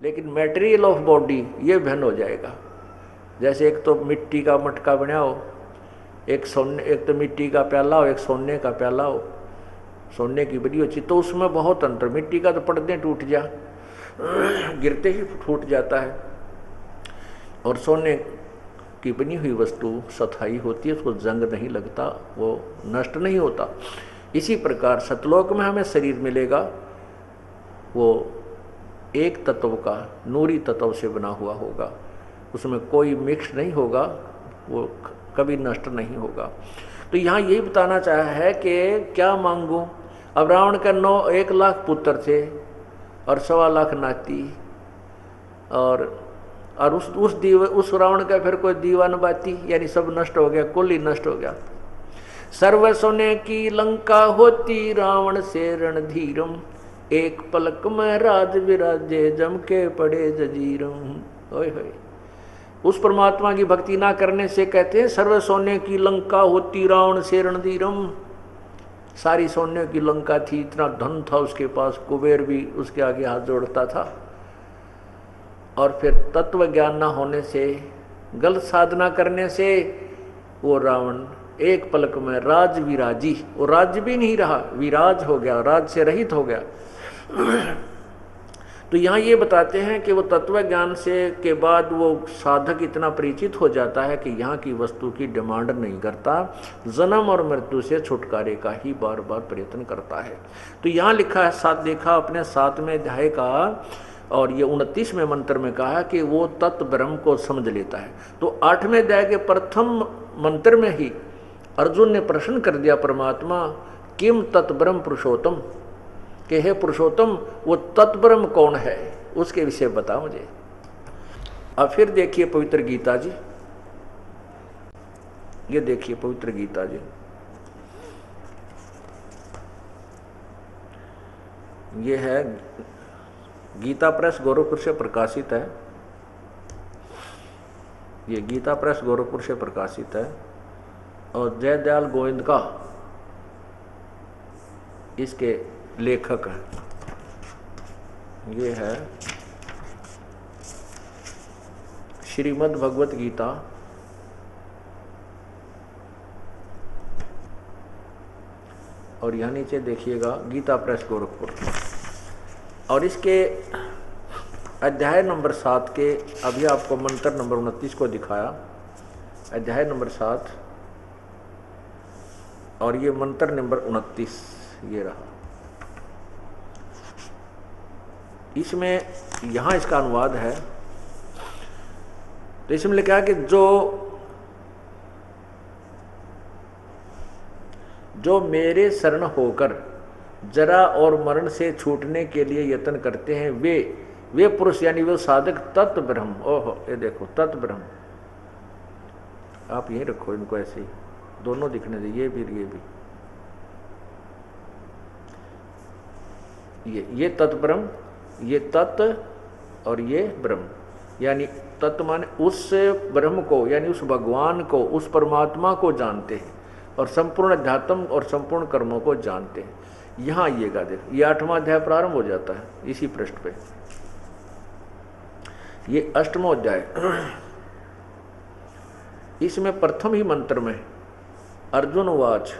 लेकिन material of body ये भिन्न हो जाएगा। जैसे एक तो मिट्टी का मटका बना हो, एक तो मिट्टी का प्याला हो, एक सोने का प्याला हो, सोने की बनी हो चीज, तो उसमें बहुत अंतर। मिट्टी का तो पड़दे टूट जा गिरते ही फूट जाता है, और सोने की बनी हुई वस्तु सथाई होती है, उसको जंग नहीं लगता, वो नष्ट नहीं होता। इसी प्रकार सतलोक में हमें शरीर मिलेगा, वो एक तत्व का, नूरी तत्व से बना हुआ होगा, उसमें कोई मिक्स नहीं होगा, वो कभी नष्ट नहीं होगा। तो यहाँ यही बताना चाहा है कि क्या मांगूं। अब रावण के 1 लाख पुत्र थे और 1.25 लाख नाती, और उस रावण का फिर कोई दीवान बाती, यानी सब नष्ट हो गया, कुल ही नष्ट हो गया। सर्व सोने की लंका होती, रावण से रणधीरम, एक पलक में राज विराजे, जम के पड़े जजीरम। ओए होए, उस परमात्मा की भक्ति ना करने से कहते हैं सर्व सोने की लंका होती, रावण से रणधीरम। सारी सोने की लंका थी, इतना धन था उसके पास, कुबेर भी उसके आगे हाथ जोड़ता था। और फिर तत्व ज्ञान ना होने से, गलत साधना करने से वो रावण एक पलक में राज विराजी, वो राज्य भी नहीं रहा, विराज हो गया, राज से रहित हो गया। तो यहाँ ये बताते हैं कि वो तत्व ज्ञान से के बाद वो साधक इतना परिचित हो जाता है कि यहाँ की वस्तु की डिमांड नहीं करता, जन्म और मृत्यु से छुटकारे का ही बार बार प्रयत्न करता है। तो यहाँ लिखा है, साथ देखा अपने 7वें अध्याय का, और ये 29वें मंत्र में कहा कि वो तत्व ब्रह्म को समझ लेता है। तो 8वें अध्याय के प्रथम मंत्र में ही अर्जुन ने प्रश्न कर दिया परमात्मा, किम तत्व ब्रह्म पुरुषोत्तम, कि हे पुरुषोत्तम वो तत्व ब्रह्म कौन है, उसके विषय बता मुझे। अब फिर देखिए पवित्र गीता जी, ये देखिए पवित्र गीता जी, ये है गीता प्रेस गोरखपुर से प्रकाशित है, ये गीता प्रेस गोरखपुर से प्रकाशित है, और जयदयाल गोविंद का इसके लेखक हैं। ये है श्रीमद् भगवत गीता, और यहाँ नीचे देखिएगा गीता प्रेस गोरखपुर, और इसके अध्याय नंबर 7 के, अभी आपको मंत्र नंबर 29 को दिखाया, अध्याय नंबर 7, और ये मंत्र नंबर 29 ये रहा। इसमें यहाँ इसका अनुवाद है, तो इसमें लिखा है कि जो मेरे शरण होकर जरा और मरण से छूटने के लिए यत्न करते हैं, वे पुरुष यानी वे साधक तत्व ब्रह्म, ओहो ये देखो तत्व ब्रह्म, आप यहीं रखो इनको ऐसे ही, दोनों दिखने दे, ये भी ये तत्व ब्रह्म, ये तत्व और ये ब्रह्म, यानी तत्व माने उस ब्रह्म को, यानी उस भगवान को, उस परमात्मा को जानते हैं, और संपूर्ण अध्यात्म और संपूर्ण कर्मों को जानते हैं। यहाँ आइएगा, देखो ये 8वां अध्याय प्रारंभ हो जाता है इसी पृष्ठ पे, ये 8वां अध्याय। इसमें प्रथम ही मंत्र में अर्जुन उवाच,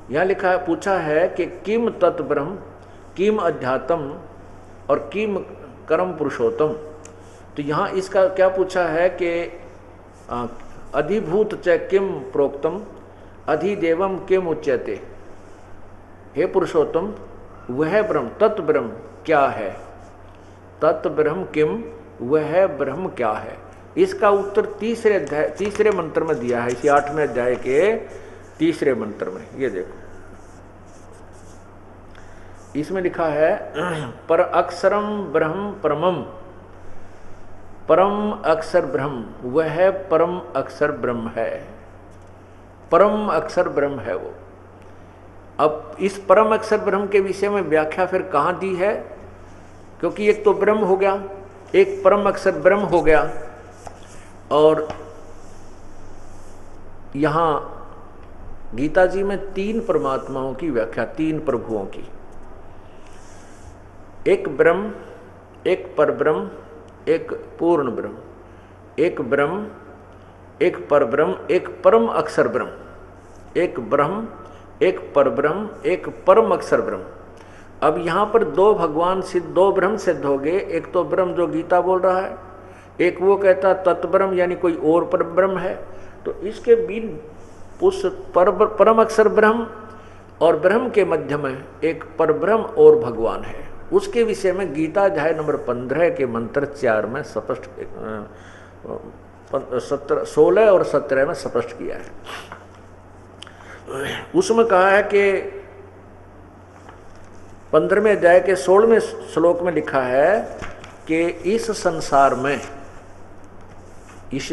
यहाँ लिखा है, पूछा है कि किम तत् ब्रह्म, किम अध्यात्म और किम कर्म पुरुषोत्तम। तो यहाँ इसका क्या पूछा है कि अधिभूत च किम प्रोक्तम, अधिदेवम किम उच्यते। हे पुरुषोत्तम, वह ब्रह्म, तत् ब्रह्म क्या है, तत् ब्रह्म किम, वह ब्रह्म क्या है। इसका उत्तर तीसरे मंत्र में दिया है, इसी 8वें अध्याय के तीसरे मंत्र में। ये देखो इसमें लिखा है, पर अक्षरम ब्रह्म परमम, परम अक्षर ब्रह्म, वह परम अक्षर ब्रह्म है, परम अक्षर ब्रह्म है वो। अब इस परम अक्षर ब्रह्म के विषय में व्याख्या फिर कहाँ दी है, क्योंकि एक तो ब्रह्म हो गया, एक परम अक्षर ब्रह्म हो गया, और यहाँ गीता जी में 3 परमात्माओं की व्याख्या, 3 प्रभुओं की, एक ब्रह्म, एक परब्रह्म, एक पूर्ण ब्रह्म, एक ब्रह्म, एक परब्रह्म, एक परम अक्षर ब्रह्म, एक ब्रह्म, एक परब्रह्म, एक परम अक्षर ब्रह्म। अब यहाँ पर दो भगवान सिद्ध, दो ब्रह्म सिद्ध हो गए। एक तो ब्रह्म जो गीता बोल रहा है, एक वो कहता तत्ब्रह्म यानी कोई और पर ब्रह्म है। तो इसके बीच उस परम अक्षर ब्रह्म और ब्रह्म के मध्य में एक परब्रह्म और भगवान है। उसके विषय में गीता अध्याय नंबर 15 के मंत्र 4 में स्पष्ट, 16 और 17 में स्पष्ट किया है। उसमें कहा है कि 15वें अध्याय के 16वें श्लोक में लिखा है कि इस संसार में, इस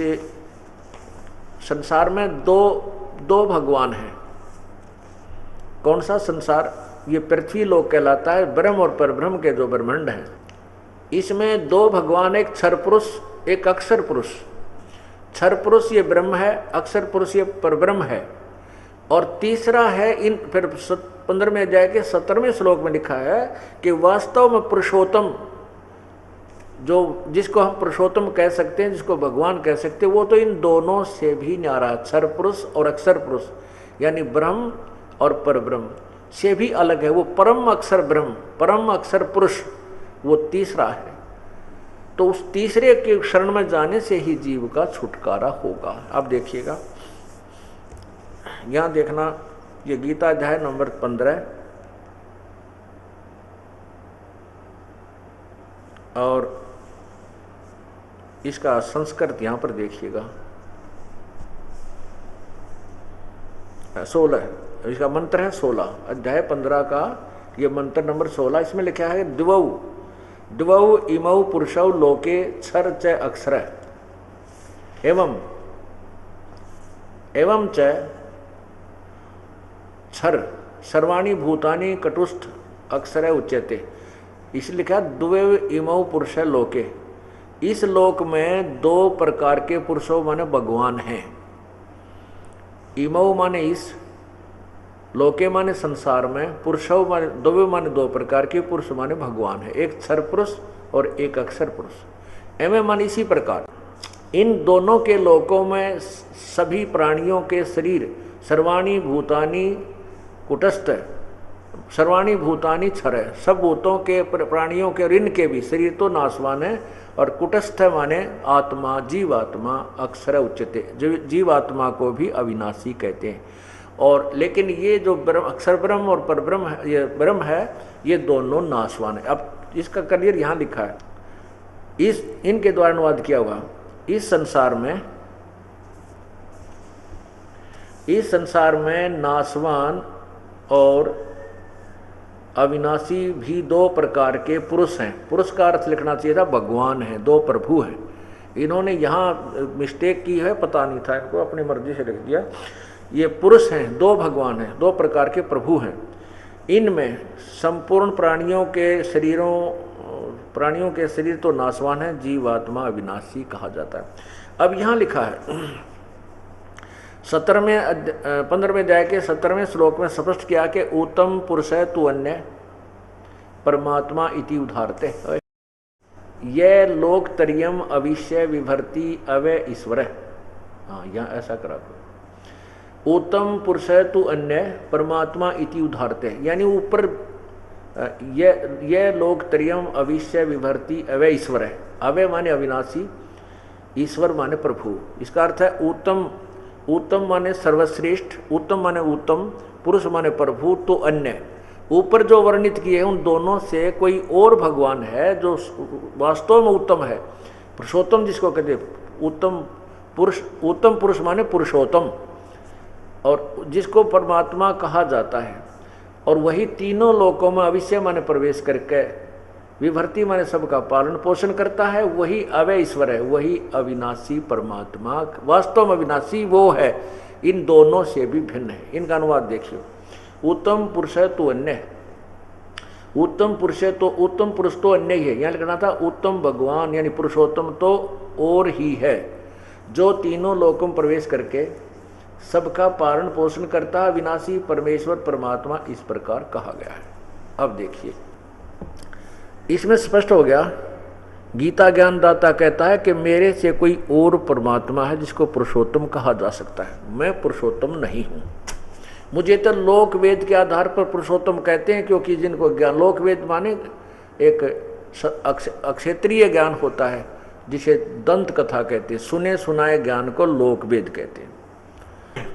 संसार में दो भगवान हैं। कौन सा संसार? ये पृथ्वी लोक कहलाता है, ब्रह्म और परब्रह्म के जो ब्रह्मांड हैं। इसमें दो भगवान, एक क्षर पुरुष, एक अक्षर पुरुष। क्षर पुरुष ये ब्रह्म है, अक्षर पुरुष ये परब्रह्म है। और तीसरा है, इन फिर 15वें अध्याय के 17वें श्लोक में लिखा है कि वास्तव में पुरुषोत्तम, जो जिसको हम पुरुषोत्तम कह सकते हैं, जिसको भगवान कह सकते हैं, वो तो इन दोनों से भी न्यारा, क्षर पुरुष और अक्षर पुरुष यानी ब्रह्म और परब्रह्म से भी अलग है। वो परम अक्षर ब्रह्म, परम अक्षर पुरुष, वो तीसरा है। तो उस तीसरे के शरण में जाने से ही जीव का छुटकारा होगा। अब देखिएगा, यहां देखना, ये गीता अध्याय नंबर 15 और इसका संस्कृत यहां पर देखिएगा, 16, इसका मंत्र है 16, अध्याय 15 का ये मंत्र नंबर 16। इसमें लिखा है द्वौ इमौ पुरुषौ लोके क्षर च अक्षर एवं च क्षर सर्वाणि भूतानि कटुष्ठ अक्षर उच्यते। इसलिए लिखा द्वौ इमौ पुरुष लोके, इस लोक में दो प्रकार के पुरुषों माने भगवान हैं। इमौ माने इस, लोके माने संसार में, पुरुषों माने दो, माने दो प्रकार के पुरुष माने भगवान है, एक क्षर पुरुष और एक अक्षर पुरुष। एवं माने इसी प्रकार इन दोनों के लोकों में सभी प्राणियों के शरीर, सर्वाणि भूतानि कुटस्थ, सर्वाणि भूतानि क्षर है, सब भूतों के प्राणियों के और इनके भी शरीर तो नाशवान है। और कुटस्थ माने आत्मा, जीवात्मा अक्षर उच्चते, जीवात्मा को भी अविनाशी कहते हैं। और लेकिन ये जो ब्रह्म, अक्षर ब्रह्म और परब्रह्म है, ये ब्रह्म है, ये दोनों नाशवान है। अब इसका क्लियर यहाँ लिखा है, इस इनके द्वारा अनुवाद किया हुआ, इस संसार में नाशवान और अविनाशी भी दो प्रकार के पुरुष हैं। पुरुष का अर्थ लिखना चाहिए था भगवान है, दो प्रभु हैं। इन्होंने यहाँ मिस्टेक की है, पता नहीं था इनको, अपनी मर्जी से लिख दिया। ये पुरुष हैं, दो भगवान हैं, दो प्रकार के प्रभु हैं। इनमें संपूर्ण प्राणियों के शरीर तो नाशवान है, जीवात्मा अविनाशी कहा जाता है। अब यहाँ लिखा है 15वें अध्याय के 17वें श्लोक में स्पष्ट किया कि उत्तम पुरुष है तु अन्य परमात्मा इति उदाहरते, ये लोकतरियम अविश्य विभर्ति अवय ईश्वर। हाँ, यहाँ ऐसा करा, उत्तम पुरुष है तु अन्य परमात्मा इति उदाहरते, यानी ऊपर ये लोकतरियम अविश्य विभर्ति अवय ईश्वर है। अवय माने अविनाशी, ईश्वर माने प्रभु। इसका अर्थ है उत्तम माने सर्वश्रेष्ठ, उत्तम माने उत्तम, पुरुष माने प्रभु, तो अन्य। ऊपर जो वर्णित किए हैं उन दोनों से कोई और भगवान है जो वास्तव में उत्तम है, पुरुषोत्तम जिसको कहते हैं। उत्तम पुरुष माने पुरुषोत्तम, और जिसको परमात्मा कहा जाता है। और वही तीनों लोकों में अविश्य माने प्रवेश करके, विभर्ति माने सबका पालन पोषण करता है, वही अवय ईश्वर है, वही अविनाशी परमात्मा, वास्तव में अविनाशी वो है, इन दोनों से भी भिन्न है। इनका अनुवाद देखिए, उत्तम पुरुष है तो अन्य, उत्तम पुरुष है तो उत्तम पुरुष तो अन्य ही है। यहाँ लिखना था उत्तम भगवान यानी पुरुषोत्तम तो और ही है, जो तीनों लोकों में प्रवेश करके सबका पालन पोषण करता है, विनाशी परमेश्वर परमात्मा इस प्रकार कहा गया है। अब देखिए इसमें स्पष्ट हो गया, गीता ज्ञानदाता कहता है कि मेरे से कोई और परमात्मा है जिसको पुरुषोत्तम कहा जा सकता है, मैं पुरुषोत्तम नहीं हूँ। मुझे तो लोक वेद के आधार पर पुरुषोत्तम कहते हैं, क्योंकि जिनको ज्ञान, लोक वेद माने एक अक्षेत्रीय ज्ञान होता है जिसे दंत कथा कहते हैं, सुने सुनाए ज्ञान को लोक वेद कहते हैं।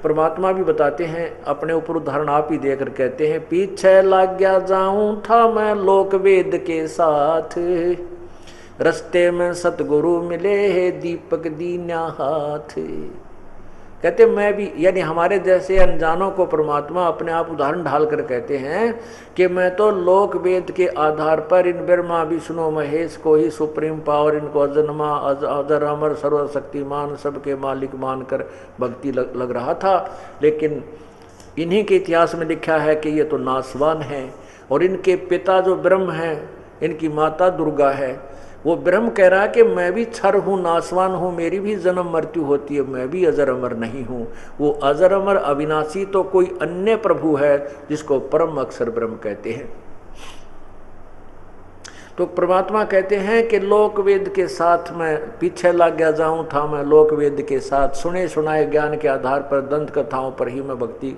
परमात्मा भी बताते हैं, अपने ऊपर उदाहरण आप ही देकर कहते हैं, पीछे लग गया जाऊं था मैं लोक वेद के साथ, रस्ते में सतगुरु मिले है दीपक दीन्या हाथ। कहते मैं भी, यानी हमारे जैसे अनजानों को परमात्मा अपने आप उदाहरण ढाल कर कहते हैं कि मैं तो लोक वेद के आधार पर इन ब्रह्मा विष्णु महेश को ही सुप्रीम पावर, इनको अजन्मा अजर अमर सर्वशक्तिमान सबके मालिक मानकर भक्ति लग रहा था। लेकिन इन्हीं के इतिहास में लिखा है कि ये तो नासवान है, और इनके पिता जो ब्रह्म हैं, इनकी माता दुर्गा है, वो ब्रह्म कह रहा है कि मैं भी क्षर हूँ, नासवान हूँ, मेरी भी जन्म मृत्यु होती है, मैं भी अजर अमर नहीं हूँ। वो अजर अमर अविनाशी तो कोई अन्य प्रभु है जिसको परम अक्षर ब्रह्म कहते हैं। तो परमात्मा कहते हैं कि लोक वेद के साथ मैं पीछे लग गया जाऊँ था, मैं लोक वेद के साथ सुने सुनाए ज्ञान के आधार पर दंत कथाओं पर ही मैं भक्ति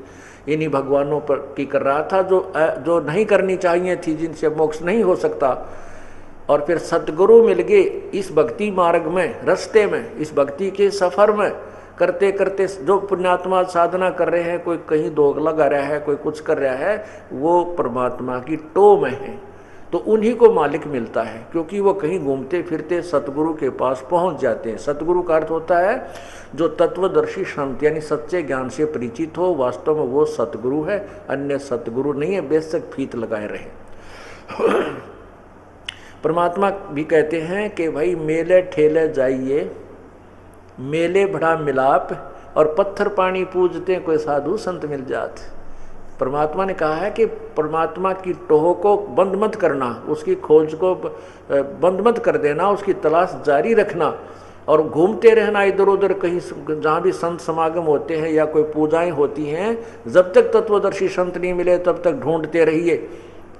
इन्हीं भगवानों पर की कर रहा था जो नहीं करनी चाहिए थी, जिनसे मोक्ष नहीं हो सकता। और फिर सतगुरु मिल गए इस भक्ति मार्ग में, रास्ते में, इस भक्ति के सफर में करते करते जो पुण्यात्मा साधना कर रहे हैं, कोई कहीं दोग लगा रहा है, कोई कुछ कर रहा है, वो परमात्मा की टो में है, तो उन्हीं को मालिक मिलता है, क्योंकि वो कहीं घूमते फिरते सतगुरु के पास पहुंच जाते हैं। सतगुरु का अर्थ होता है जो तत्वदर्शी संत, यानी सच्चे ज्ञान से परिचित हो, वास्तव में वो सतगुरु है, अन्य सतगुरु नहीं है, बेशक फीत लगाए रहे। परमात्मा भी कहते हैं कि भाई मेले ठेले जाइए, मेले भड़ा मिलाप, और पत्थर पानी पूजते कोई साधु संत मिल जाते। परमात्मा ने कहा है कि परमात्मा की टोह को बंद मत करना, उसकी खोज को बंद मत कर देना, उसकी तलाश जारी रखना, और घूमते रहना इधर उधर कहीं जहाँ भी संत समागम होते हैं या कोई पूजाएं होती हैं, जब तक तत्वदर्शी संत नहीं मिले तब तक ढूंढते रहिए,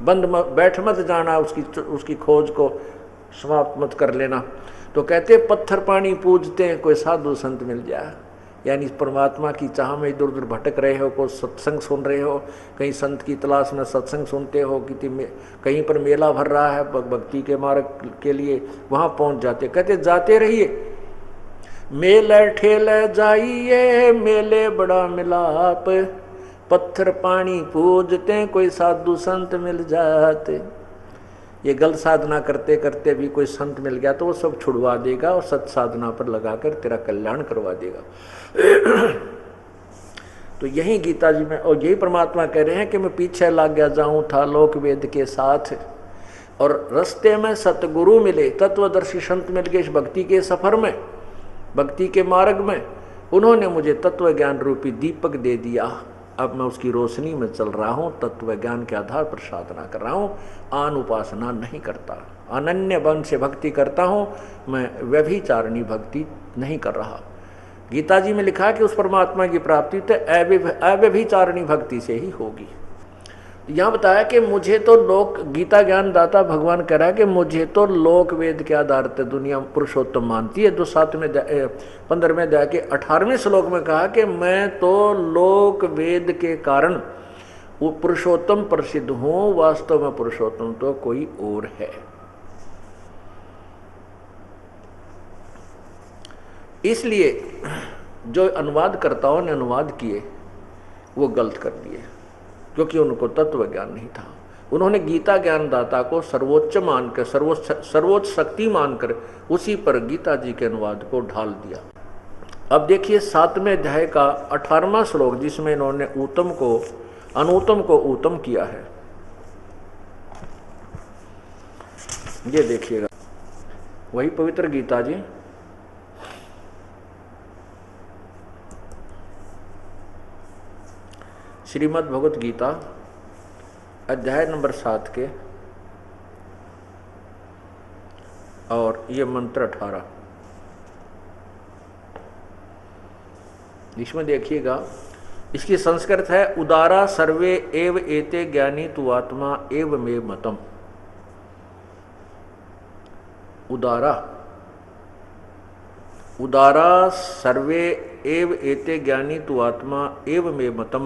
बैठ मत जाना, उसकी खोज को समाप्त मत कर लेना। तो कहते पत्थर पानी पूजते हैं कोई साधु संत मिल जाए, यानी परमात्मा की चाह में इधर उधर भटक रहे हो, कोई सत्संग सुन रहे हो, कहीं संत की तलाश में सत्संग सुनते हो, कहीं पर मेला भर रहा है भक्ति के मार्ग के लिए, वहाँ पहुँच जाते। कहते जाते रहिए, मेले ठेले जाइए, मेले बड़ा मिलाप, पत्थर पानी पूजते कोई साधु संत मिल जाते। ये गलत साधना करते करते भी कोई संत मिल गया तो वो सब छुड़वा देगा और सत साधना पर लगाकर तेरा कल्याण करवा देगा। तो यही गीता जी में, और यही परमात्मा कह रहे हैं कि मैं पीछे लग गया जाऊं था लोक वेद के साथ, और रास्ते में सतगुरु मिले, तत्वदर्शी संत मिल गए इस भक्ति के सफर में, भक्ति के मार्ग में। उन्होंने मुझे तत्व ज्ञान रूपी दीपक दे दिया, अब मैं उसकी रोशनी में चल रहा हूँ, तत्व ज्ञान के आधार पर साधना कर रहा हूँ, आन उपासना नहीं करता, अनन्य बन से भक्ति करता हूँ, मैं व्यभिचारिणी भक्ति नहीं कर रहा। गीता जी में लिखा है कि उस परमात्मा की प्राप्ति तो अव्यभिचारिणी भक्ति से ही होगी। यहाँ बताया कि मुझे तो लोक, गीता ज्ञान दाता भगवान कह रहा है कि मुझे तो लोक वेद के आधार पर दुनिया पुरुषोत्तम मानती है। जो 15वें अध्याय के 18वें श्लोक में कहा कि मैं तो लोक वेद के कारण वो पुरुषोत्तम प्रसिद्ध हूँ, वास्तव में पुरुषोत्तम तो कोई और है। इसलिए जो अनुवादकर्ताओं ने अनुवाद किए वो गलत कर दिए, क्योंकि उनको तत्व ज्ञान नहीं था। उन्होंने गीता ज्ञानदाता को सर्वोच्च मानकर, सर्वोच्च शक्ति मानकर उसी पर गीता जी के अनुवाद को ढाल दिया। अब देखिए 7वें अध्याय का 18वां श्लोक, जिसमें इन्होंने उत्तम को अनुत्तम को उत्तम किया है। ये देखिएगा, वही पवित्र गीता जी श्रीमद् भगवत गीता अध्याय नंबर 7 के और ये मंत्र 18, इसमें देखिएगा, इसकी संस्कृत है उदारा सर्वे एव एते ज्ञानी तु आत्मा एव मे मतम। उदारा उदारा सर्वे एव एते ज्ञानी तु आत्मा एव मे मतम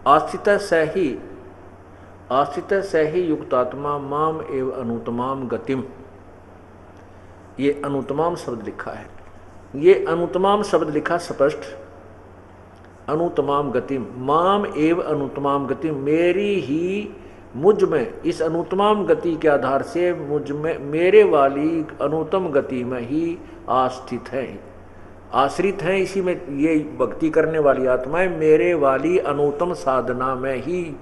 आस्थित स ही युक्तात्मा माम एव अनुतमाम गतिम। ये अनुतमाम शब्द लिखा है, ये अनुतमाम शब्द लिखा स्पष्ट। अनुतमाम गतिम माम एव अनुतमाम गतिम, मेरी ही मुझ में, इस अनुतमाम गति के आधार से मुझ में, मेरे वाली अनुतम गति में ही आस्थित है, आश्रित हैं। इसी में ये भक्ति करने वाली आत्माएं मेरे वाली अनुतम साधना में ही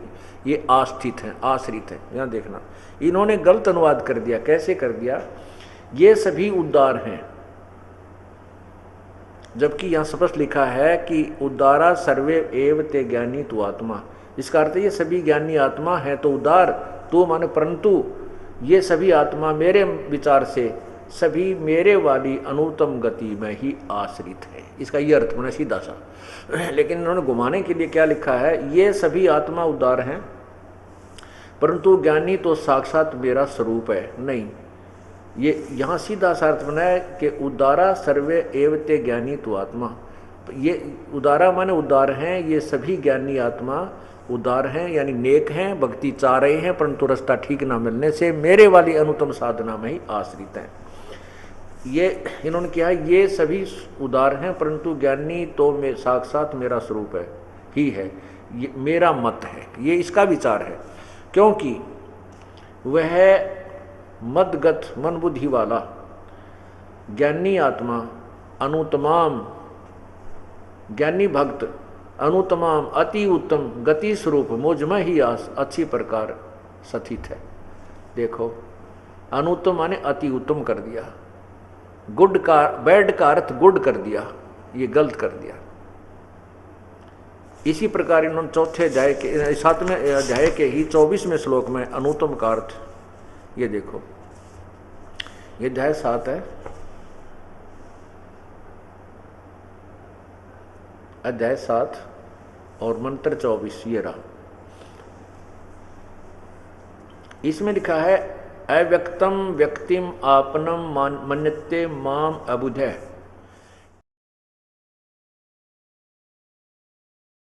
ये आस्थित हैं, आश्रित हैं। यहाँ देखना, इन्होंने गलत अनुवाद कर दिया। कैसे कर दिया? ये सभी उद्धार हैं, जबकि यहाँ स्पष्ट लिखा है कि उद्धारा सर्वे एव ते ज्ञानी तु आत्मा। इसका अर्थ ये सभी ज्ञानी आत्मा है तो उदार, तो माने परंतु ये सभी आत्मा मेरे विचार से सभी मेरे वाली अनुतम गति में ही आश्रित है। इसका ये अर्थ मैंने सीधा सा, लेकिन इन्होंने घुमाने के लिए क्या लिखा है, ये सभी आत्मा उदार हैं परंतु ज्ञानी तो साक्षात मेरा स्वरूप है। नहीं, ये यहाँ सीधा सा अर्थ बनाया कि उदारा सर्वे एवते ज्ञानी तो आत्मा। ये उदारा माने उदार हैं, ये सभी ज्ञानी आत्मा उदार हैं, यानी नेक हैं, भक्ति चाह रहे हैं परंतु रास्ता ठीक ना मिलने से मेरे वाली अनुतम साधना में ही आश्रित हैं। ये इन्होंने किया, ये सभी उदार हैं परंतु ज्ञानी तो में साक्षात मेरा स्वरूप है ही है, ये मेरा मत है, ये इसका विचार है। क्योंकि वह मदगत मन बुद्धि वाला ज्ञानी आत्मा अनुतमाम, ज्ञानी भक्त अनुतमाम अति उत्तम गति स्वरूप मुझ में ही अच्छी प्रकार स्थित है। देखो, अनुत्तम माने अति उत्तम कर दिया, गुड का बैड का अर्थ गुड कर दिया, ये गलत कर दिया। इसी प्रकार इन्होंने चौथे अध्याय के 7वें अध्याय के ही 24वें श्लोक में अनुतम का अर्थ, ये देखो, ये अध्याय 7 है, अध्याय 7 और मंत्र 24 ये रहा। इसमें लिखा है अव्यक्तम व्यक्तिम आपनम मन्यते माम अबुधे।